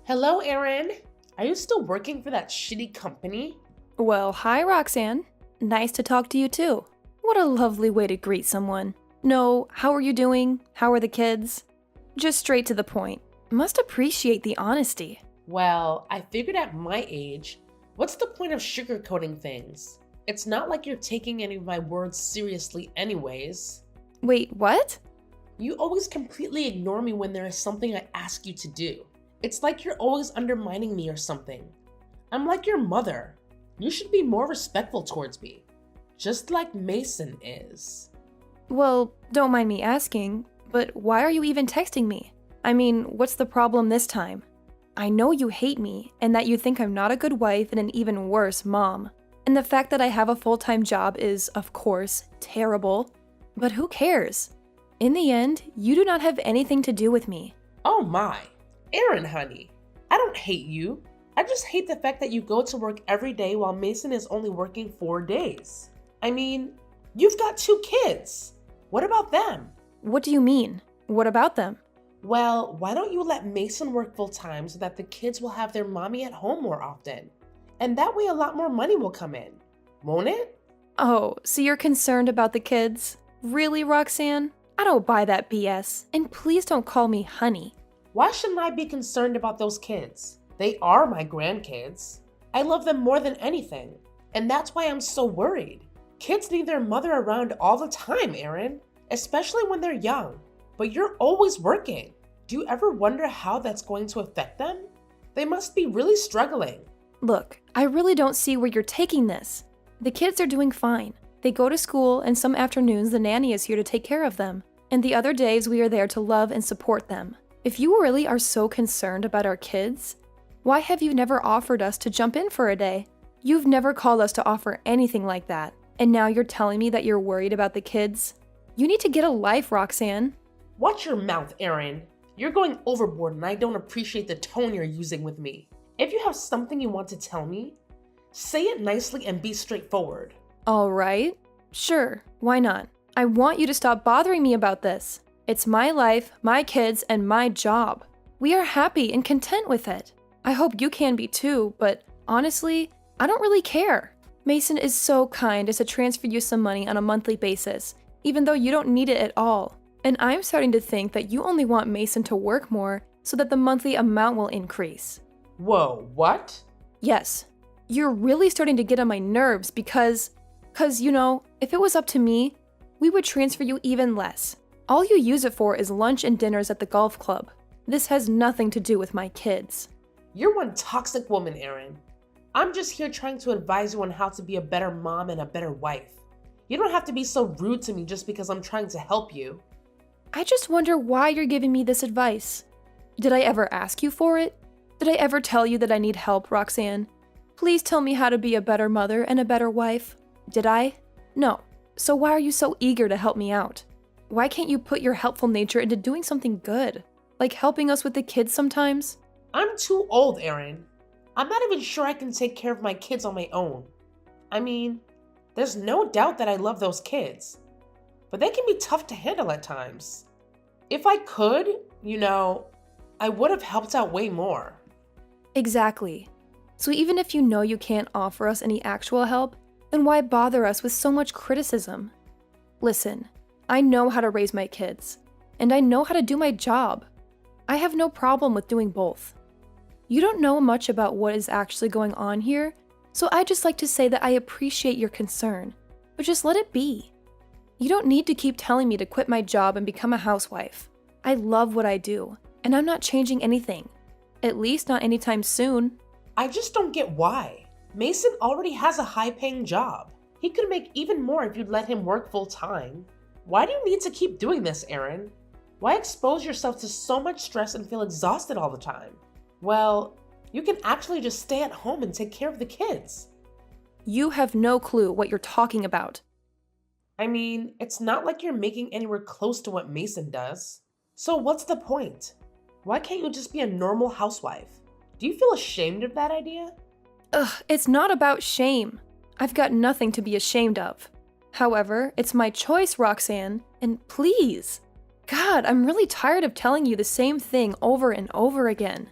Hello, Erin. Are you still working for that shitty company? Well, hi, Roxanne. Nice to talk to you too. What a lovely way to greet someone. No, how are you doing? How are the kids? Just straight to the point. Must appreciate the honesty. Well, I figured at my age, what's the point of sugarcoating things? It's not like you're taking any of my words seriously anyways. Wait, what? You always completely ignore me when there is something I ask you to do. It's like you're always undermining me or something. I'm like your mother. You should be more respectful towards me. Just like Mason is. Well, don't mind me asking, but why are you even texting me? I mean, what's the problem this time? I know you hate me, and that you think I'm not a good wife and an even worse mom. And the fact that I have a full-time job is, of course, terrible. But who cares? In the end, you do not have anything to do with me. Oh my. Erin, honey. I don't hate you. I just hate the fact that you go to work every day while Mason is only working 4 days. I mean, you've got 2 kids. What about them? What do you mean? What about them? Well, why don't you let Mason work full time so that the kids will have their mommy at home more often? And that way a lot more money will come in, won't it? Oh, so you're concerned about the kids? Really, Roxanne? I don't buy that BS. And please don't call me honey. Why shouldn't I be concerned about those kids? They are my grandkids. I love them more than anything. And that's why I'm so worried. Kids need their mother around all the time, Erin, especially when they're young. But you're always working. Do you ever wonder how that's going to affect them? They must be really struggling. Look, I really don't see where you're taking this. The kids are doing fine. They go to school, and some afternoons the nanny is here to take care of them. And the other days we are there to love and support them. If you really are so concerned about our kids, why have you never offered us to jump in for a day? You've never called us to offer anything like that. And now you're telling me that you're worried about the kids? You need to get a life, Roxanne. Watch your mouth, Erin. You're going overboard and I don't appreciate the tone you're using with me. If you have something you want to tell me, say it nicely and be straightforward. All right. Sure, why not? I want you to stop bothering me about this. It's my life, my kids, and my job. We are happy and content with it. I hope you can be too, but honestly, I don't really care. Mason is so kind as to transfer you some money on a monthly basis, even though you don't need it at all. And I'm starting to think that you only want Mason to work more so that the monthly amount will increase. Whoa, what? Yes. You're really starting to get on my nerves because, if it was up to me, we would transfer you even less. All you use it for is lunch and dinners at the golf club. This has nothing to do with my kids. You're one toxic woman, Erin. I'm just here trying to advise you on how to be a better mom and a better wife. You don't have to be so rude to me just because I'm trying to help you. I just wonder why you're giving me this advice. Did I ever ask you for it? Did I ever tell you that I need help, Roxanne? Please tell me how to be a better mother and a better wife. Did I? No. So why are you so eager to help me out? Why can't you put your helpful nature into doing something good? Like helping us with the kids sometimes? I'm too old, Erin. I'm not even sure I can take care of my kids on my own. I mean, there's no doubt that I love those kids, but they can be tough to handle at times. If I could, I would have helped out way more. Exactly. So even if you know you can't offer us any actual help, then why bother us with so much criticism? Listen, I know how to raise my kids, and I know how to do my job. I have no problem with doing both. You don't know much about what is actually going on here, so I just like to say that I appreciate your concern, but just let it be. You don't need to keep telling me to quit my job and become a housewife. I love what I do, and I'm not changing anything. At least not anytime soon. I just don't get why. Mason already has a high-paying job. He could make even more if you'd let him work full-time. Why do you need to keep doing this, Erin? Why expose yourself to so much stress and feel exhausted all the time? Well, you can actually just stay at home and take care of the kids. You have no clue what you're talking about. I mean, it's not like you're making anywhere close to what Mason does. So what's the point? Why can't you just be a normal housewife? Do you feel ashamed of that idea? Ugh, it's not about shame. I've got nothing to be ashamed of. However, it's my choice, Roxanne, and please. God, I'm really tired of telling you the same thing over and over again.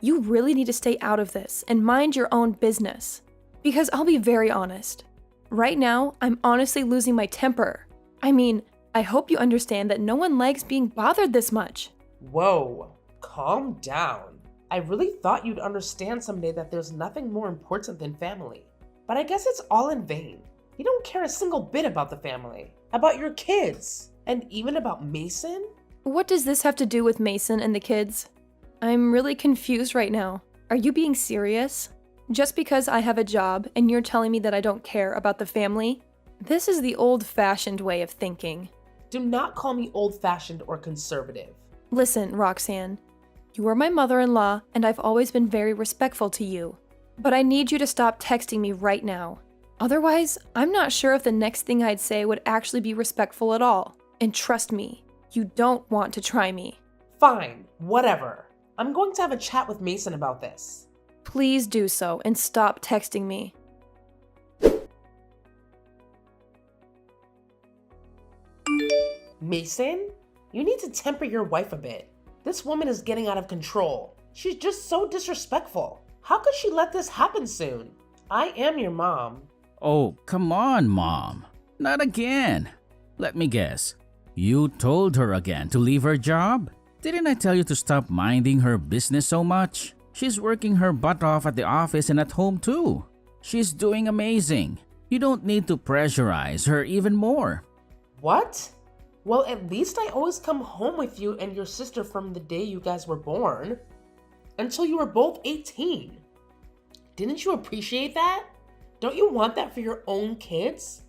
you really need to stay out of this and mind your own business. Because I'll be very honest. Right now, I'm honestly losing my temper. I mean, I hope you understand that no one likes being bothered this much. Whoa, calm down. I really thought you'd understand someday that there's nothing more important than family. But I guess it's all in vain. You don't care a single bit about the family, about your kids, and even about Mason? What does this have to do with Mason and the kids? I'm really confused right now. Are you being serious? Just because I have a job and you're telling me that I don't care about the family? This is the old-fashioned way of thinking. Do not call me old-fashioned or conservative. Listen, Roxanne. You are my mother-in-law and I've always been very respectful to you. But I need you to stop texting me right now. Otherwise, I'm not sure if the next thing I'd say would actually be respectful at all. And trust me, you don't want to try me. Fine, whatever. I'm going to have a chat with Mason about this. Please do so and stop texting me. Mason, you need to temper your wife a bit. This woman is getting out of control. She's just so disrespectful. How could she let this happen soon? I am your mom. Oh, come on, Mom. Not again. Let me guess. You told her again to leave her job? Didn't I tell you to stop minding her business so much? She's working her butt off at the office and at home too. She's doing amazing. You don't need to pressurize her even more. What? Well, at least I always come home with you and your sister from the day you guys were born. Until you were both 18. Didn't you appreciate that? Don't you want that for your own kids?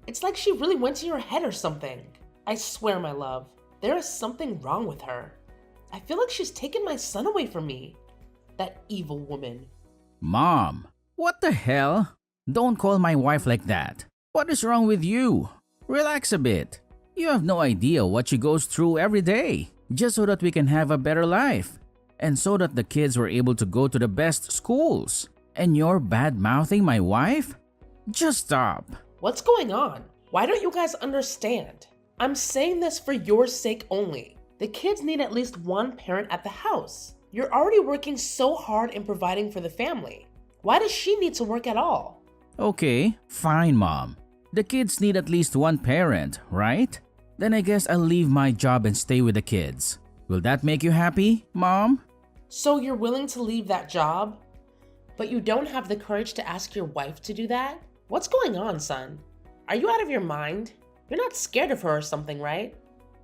It's like she really went to your head or something. I swear, my love, there is something wrong with her. I feel like she's taken my son away from me. That evil woman. Mom, what the hell? Don't call my wife like that. What is wrong with you? Relax a bit. You have no idea what she goes through every day, just so that we can have a better life. And so that the kids were able to go to the best schools. And you're bad-mouthing my wife? Just stop. What's going on? Why don't you guys understand? I'm saying this for your sake only. The kids need at least one parent at the house. You're already working so hard in providing for the family. Why does she need to work at all? Okay, fine, Mom. The kids need at least one parent, right? Then I guess I'll leave my job and stay with the kids. Will that make you happy, Mom? So you're willing to leave that job? But you don't have the courage to ask your wife to do that? What's going on, son? Are you out of your mind? You're not scared of her or something, right?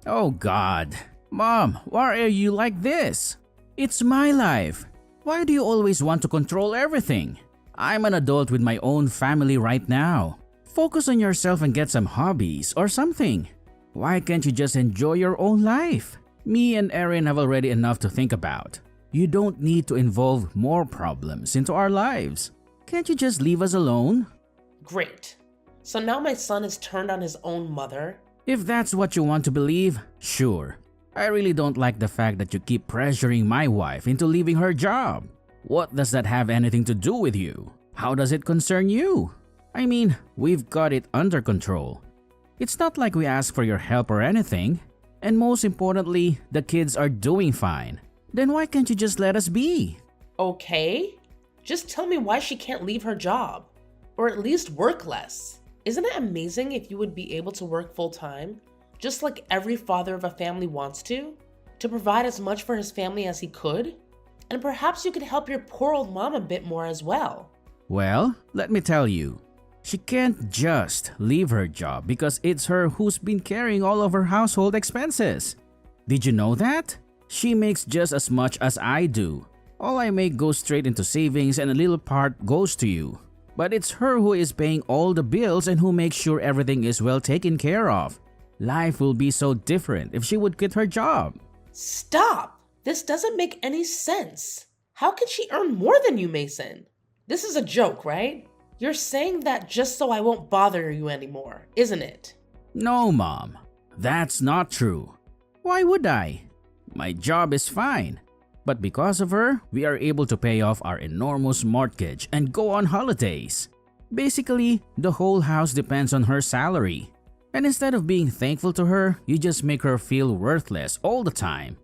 Oh God. Mom, why are you like this? It's my life. Why do you always want to control everything? I'm an adult with my own family right now. Focus on yourself and get some hobbies or something. Why can't you just enjoy your own life? Me and Erin have already enough to think about. You don't need to involve more problems into our lives. Can't you just leave us alone? Great. So now my son is turned on his own mother? If that's what you want to believe, sure. I really don't like the fact that you keep pressuring my wife into leaving her job. What does that have anything to do with you? How does it concern you? I mean, we've got it under control. It's not like we ask for your help or anything. And most importantly, the kids are doing fine. Then why can't you just let us be? Okay. Just tell me why she can't leave her job. Or at least work less. Isn't it amazing if you would be able to work full-time? Just like every father of a family wants to provide as much for his family as he could? And perhaps you could help your poor old mom a bit more as well. Well, let me tell you. She can't just leave her job because it's her who's been carrying all of her household expenses. Did you know that? She makes just as much as I do. All I make goes straight into savings and a little part goes to you. But it's her who is paying all the bills and who makes sure everything is well taken care of. Life will be so different if she would quit her job. Stop! This doesn't make any sense. How can she earn more than you, Mason? This is a joke, right? You're saying that just so I won't bother you anymore, isn't it? No, Mom. That's not true. Why would I? My job is fine. But because of her, we are able to pay off our enormous mortgage and go on holidays. Basically, the whole house depends on her salary. And instead of being thankful to her, you just make her feel worthless all the time.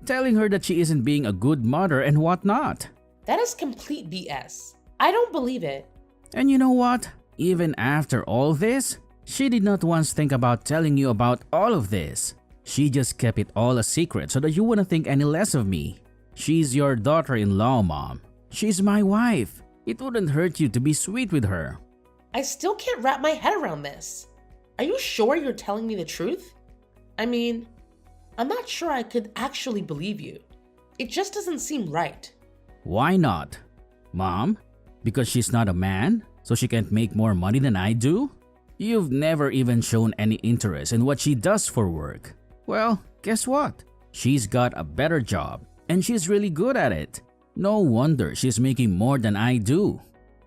telling her that she isn't being a good mother and whatnot. That is complete BS. I don't believe it. And you know what? Even after all this, she did not once think about telling you about all of this. She just kept it all a secret so that you wouldn't think any less of me. She's your daughter-in-law, Mom. She's my wife. It wouldn't hurt you to be sweet with her. I still can't wrap my head around this. Are you sure you're telling me the truth? I mean, I'm not sure I could actually believe you. It just doesn't seem right. Why not? Mom? Because she's not a man, so she can't make more money than I do? You've never even shown any interest in what she does for work. Well, guess what? She's got a better job, and she's really good at it. No wonder she's making more than I do.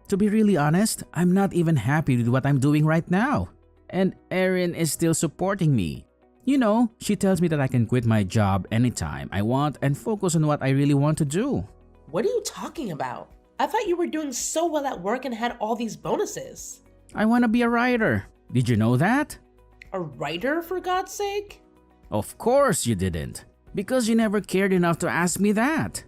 To be really honest, I'm not even happy with what I'm doing right now. And Erin is still supporting me. You know, she tells me that I can quit my job anytime I want and focus on what I really want to do. What are you talking about? I thought you were doing so well at work and had all these bonuses. I want to be a writer. Did you know that? A writer, for God's sake? Of course you didn't, because you never cared enough to ask me that.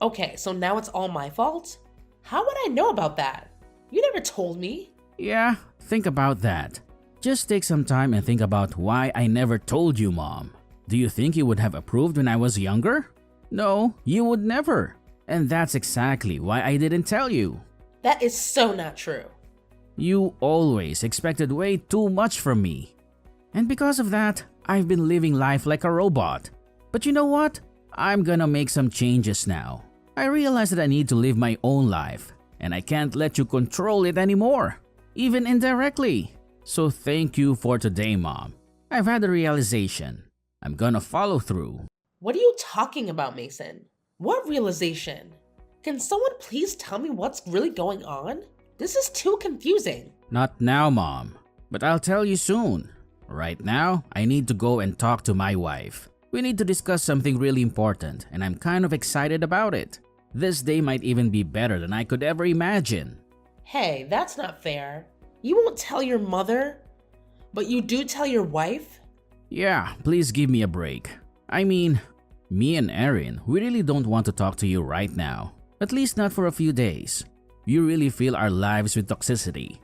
Okay, so now it's all my fault? How would I know about that? You never told me. Yeah, think about that. Just take some time and think about why I never told you, Mom. Do you think you would have approved when I was younger? No, you would never. And that's exactly why I didn't tell you. That is so not true. You always expected way too much from me. And because of that, I've been living life like a robot. But you know what? I'm gonna make some changes now. I realize that I need to live my own life, and I can't let you control it anymore, even indirectly. So thank you for today, Mom. I've had a realization. I'm gonna follow through. What are you talking about, Mason? What realization? Can someone please tell me what's really going on? This is too confusing. Not now, Mom, but I'll tell you soon. Right now, I need to go and talk to my wife. We need to discuss something really important, and I'm kind of excited about it. This day might even be better than I could ever imagine. Hey, that's not fair. You won't tell your mother, but you do tell your wife? Yeah, please give me a break. I mean, me and Erin, we really don't want to talk to you right now. At least not for a few days. You really fill our lives with toxicity.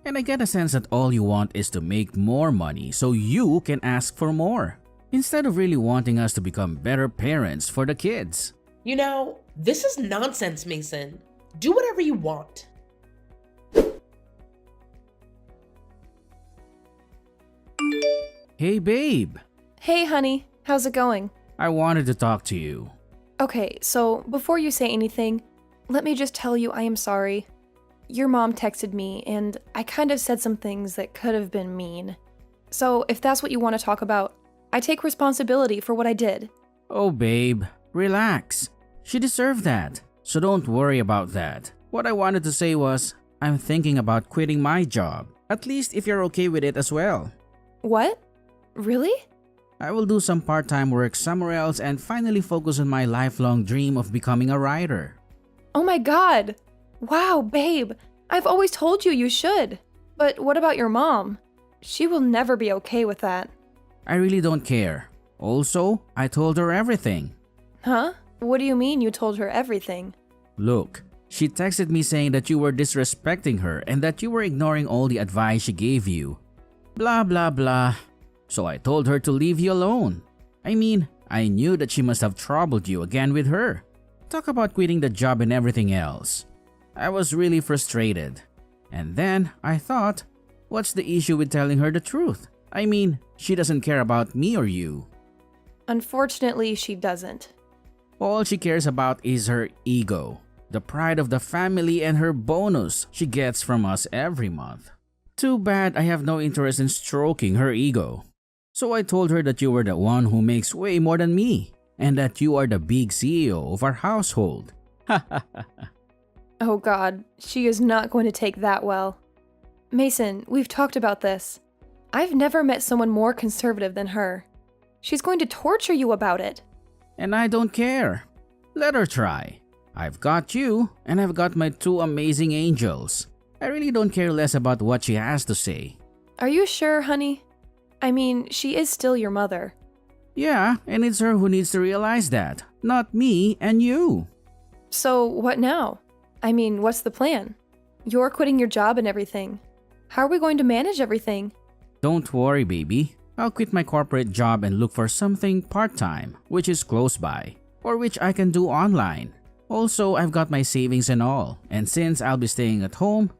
And I get a sense that all you want is to make more money so you can ask for more, instead of really wanting us to become better parents for the kids. You know, this is nonsense, Mason. Do whatever you want. Hey babe, Hey, honey. How's it going? I wanted to talk to you. Okay, so before you say anything, let me just tell you I am sorry. Your mom texted me, and I kind of said some things that could have been mean. So if that's what you want to talk about, I take responsibility for what I did. Oh babe, relax. She deserved that, so don't worry about that. What I wanted to say was, I'm thinking about quitting my job, at least if you're okay with it as well. What? Really? I will do some part-time work somewhere else and finally focus on my lifelong dream of becoming a writer. Oh my god! Wow, babe, I've always told you you should. But what about your mom? She will never be okay with that. I really don't care. Also, I told her everything. Huh? What do you mean you told her everything? Look, she texted me saying that you were disrespecting her and that you were ignoring all the advice she gave you. Blah blah blah. So I told her to leave you alone. I mean, I knew that she must have troubled you again with her. Talk about quitting the job and everything else. I was really frustrated. And then I thought, what's the issue with telling her the truth? I mean, she doesn't care about me or you. Unfortunately, she doesn't. All she cares about is her ego, the pride of the family, and her bonus she gets from us every month. Too bad I have no interest in stroking her ego. So I told her that you were the one who makes way more than me, and that you are the big CEO of our household. Oh god, she is not going to take that well. Mason, we've talked about this. I've never met someone more conservative than her. She's going to torture you about it. And I don't care. Let her try. I've got you, and I've got my two amazing angels. I really don't care less about what she has to say. Are you sure, honey? I mean, she is still your mother. Yeah, and it's her who needs to realize that, not me and you. So, what now? I mean, what's the plan? You're quitting your job and everything. How are we going to manage everything? Don't worry, baby. I'll quit my corporate job and look for something part-time, which is close by, or which I can do online. Also, I've got my savings and all, and since I'll be staying at home,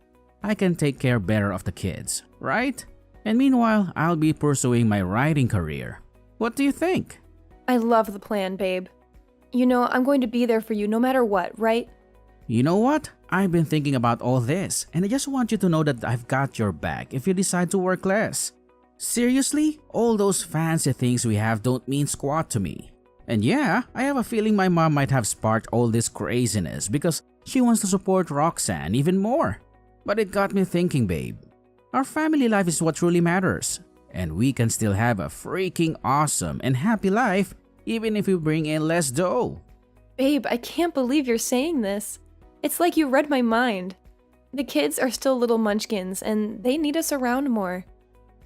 I can take care better of the kids, right? And meanwhile, I'll be pursuing my writing career. What do you think? I love the plan, babe. You know, I'm going to be there for you no matter what, right? You know what? I've been thinking about all this, and I just want you to know that I've got your back if you decide to work less. Seriously, all those fancy things we have don't mean squat to me. And yeah, I have a feeling my mom might have sparked all this craziness because she wants to support Roxanne even more. But it got me thinking, babe. Our family life is what truly matters. And we can still have a freaking awesome and happy life even if we bring in less dough. Babe, I can't believe you're saying this. It's like you read my mind. The kids are still little munchkins and they need us around more.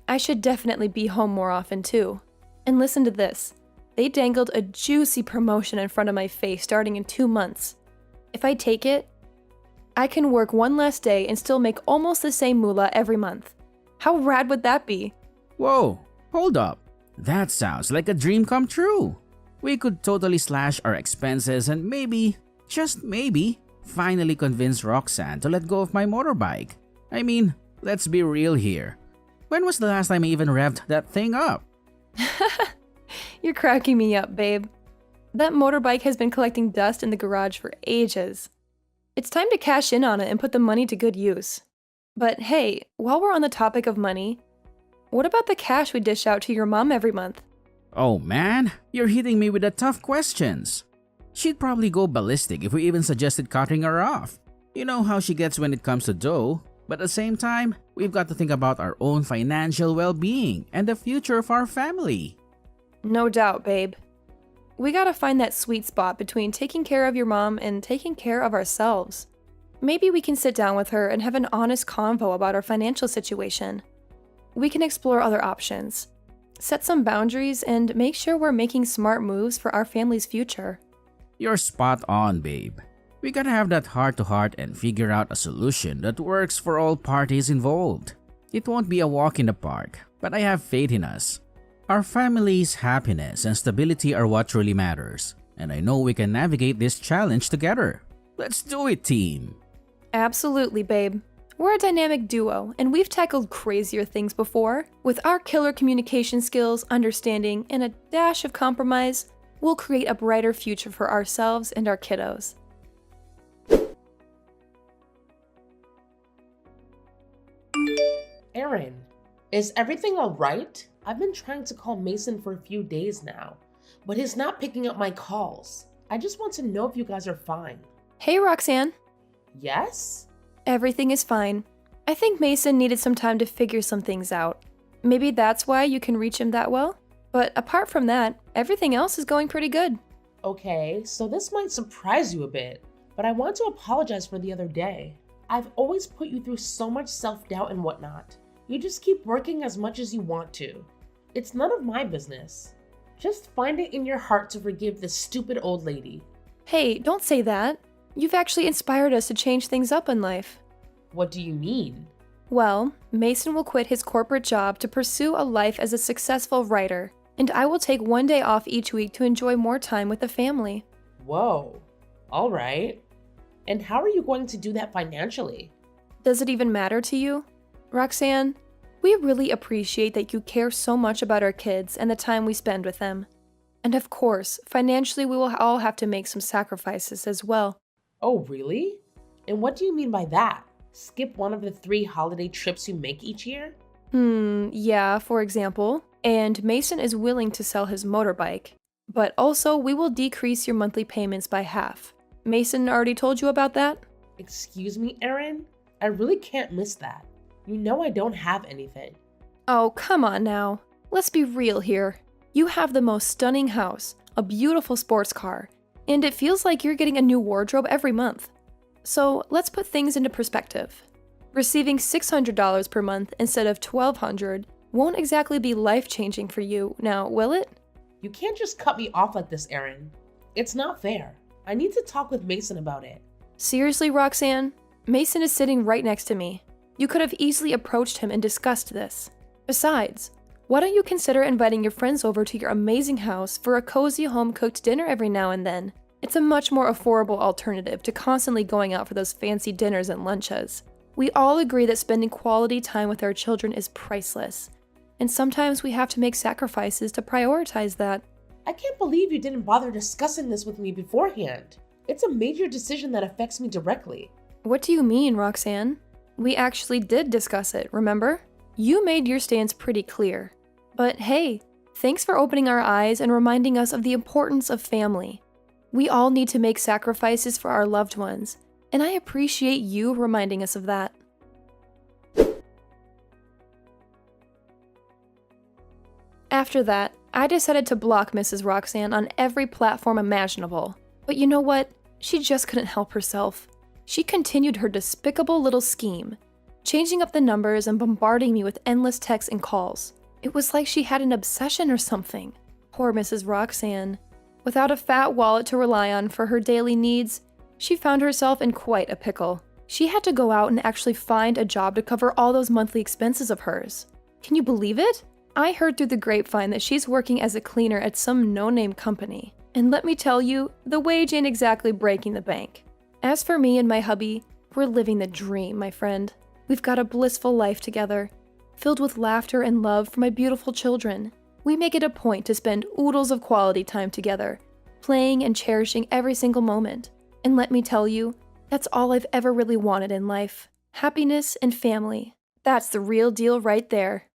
I should definitely be home more often too. And listen to this. They dangled a juicy promotion in front of my face starting in 2 months. If I take it, I can work one less day and still make almost the same moolah every month. How rad would that be? Whoa, hold up. That sounds like a dream come true. We could totally slash our expenses and maybe, just maybe, finally convince Roxanne to let go of my motorbike. I mean, let's be real here. When was the last time I even revved that thing up? You're cracking me up, babe. That motorbike has been collecting dust in the garage for ages. It's time to cash in on it and put the money to good use. But hey, while we're on the topic of money, what about the cash we dish out to your mom every month? Oh man, you're hitting me with the tough questions. She'd probably go ballistic if we even suggested cutting her off. You know how she gets when it comes to dough, but at the same time, we've got to think about our own financial well-being and the future of our family. No doubt, babe. We gotta find that sweet spot between taking care of your mom and taking care of ourselves. Maybe we can sit down with her and have an honest convo about our financial situation. We can explore other options, set some boundaries, and make sure we're making smart moves for our family's future. You're spot on, babe. We gotta have that heart-to-heart and figure out a solution that works for all parties involved. It won't be a walk in the park, but I have faith in us. Our family's happiness and stability are what truly matters, and I know we can navigate this challenge together. Let's do it, team! Absolutely, babe. We're a dynamic duo, and we've tackled crazier things before. With our killer communication skills, understanding, and a dash of compromise, we'll create a brighter future for ourselves and our kiddos. Aaron, is everything all right? I've been trying to call Mason for a few days now, but he's not picking up my calls. I just want to know if you guys are fine. Hey, Roxanne. Yes? Everything is fine. I think Mason needed some time to figure some things out. Maybe that's why you can reach him that well? But apart from that, everything else is going pretty good. Okay, so this might surprise you a bit, but I want to apologize for the other day. I've always put you through so much self-doubt and whatnot. You just keep working as much as you want to. It's none of my business. Just find it in your heart to forgive this stupid old lady. Hey, don't say that. You've actually inspired us to change things up in life. What do you mean? Well, Mason will quit his corporate job to pursue a life as a successful writer, and I will take 1 day off each week to enjoy more time with the family. Whoa, all right. And how are you going to do that financially? Does it even matter to you? Roxanne, we really appreciate that you care so much about our kids and the time we spend with them. And of course, financially we will all have to make some sacrifices as well. Oh, really? And what do you mean by that? Skip one of the 3 holiday trips you make each year? Yeah, for example. And Mason is willing to sell his motorbike. But also, we will decrease your monthly payments by half. Mason already told you about that? Excuse me, Aaron? I really can't miss that. You know I don't have anything. Oh, come on now. Let's be real here. You have the most stunning house, a beautiful sports car, and it feels like you're getting a new wardrobe every month. So let's put things into perspective. Receiving $600 per month instead of $1,200 won't exactly be life-changing for you, now will it? You can't just cut me off like this, Erin. It's not fair. I need to talk with Mason about it. Seriously, Roxanne? Mason is sitting right next to me. You could have easily approached him and discussed this. Besides, why don't you consider inviting your friends over to your amazing house for a cozy home-cooked dinner every now and then? It's a much more affordable alternative to constantly going out for those fancy dinners and lunches. We all agree that spending quality time with our children is priceless, and sometimes we have to make sacrifices to prioritize that. I can't believe you didn't bother discussing this with me beforehand. It's a major decision that affects me directly. What do you mean, Roxanne? We actually did discuss it, remember? You made your stance pretty clear. But hey, thanks for opening our eyes and reminding us of the importance of family. We all need to make sacrifices for our loved ones, and I appreciate you reminding us of that. After that, I decided to block Mrs. Roxanne on every platform imaginable. But you know what? She just couldn't help herself. She continued her despicable little scheme, changing up the numbers and bombarding me with endless texts and calls. It was like she had an obsession or something. Poor Mrs. Roxanne. Without a fat wallet to rely on for her daily needs, she found herself in quite a pickle. She had to go out and actually find a job to cover all those monthly expenses of hers. Can you believe it? I heard through the grapevine that she's working as a cleaner at some no-name company. And let me tell you, the wage ain't exactly breaking the bank. As for me and my hubby, we're living the dream, my friend. We've got a blissful life together, filled with laughter and love for my beautiful children. We make it a point to spend oodles of quality time together, playing and cherishing every single moment. And let me tell you, that's all I've ever really wanted in life. Happiness and family. That's the real deal right there.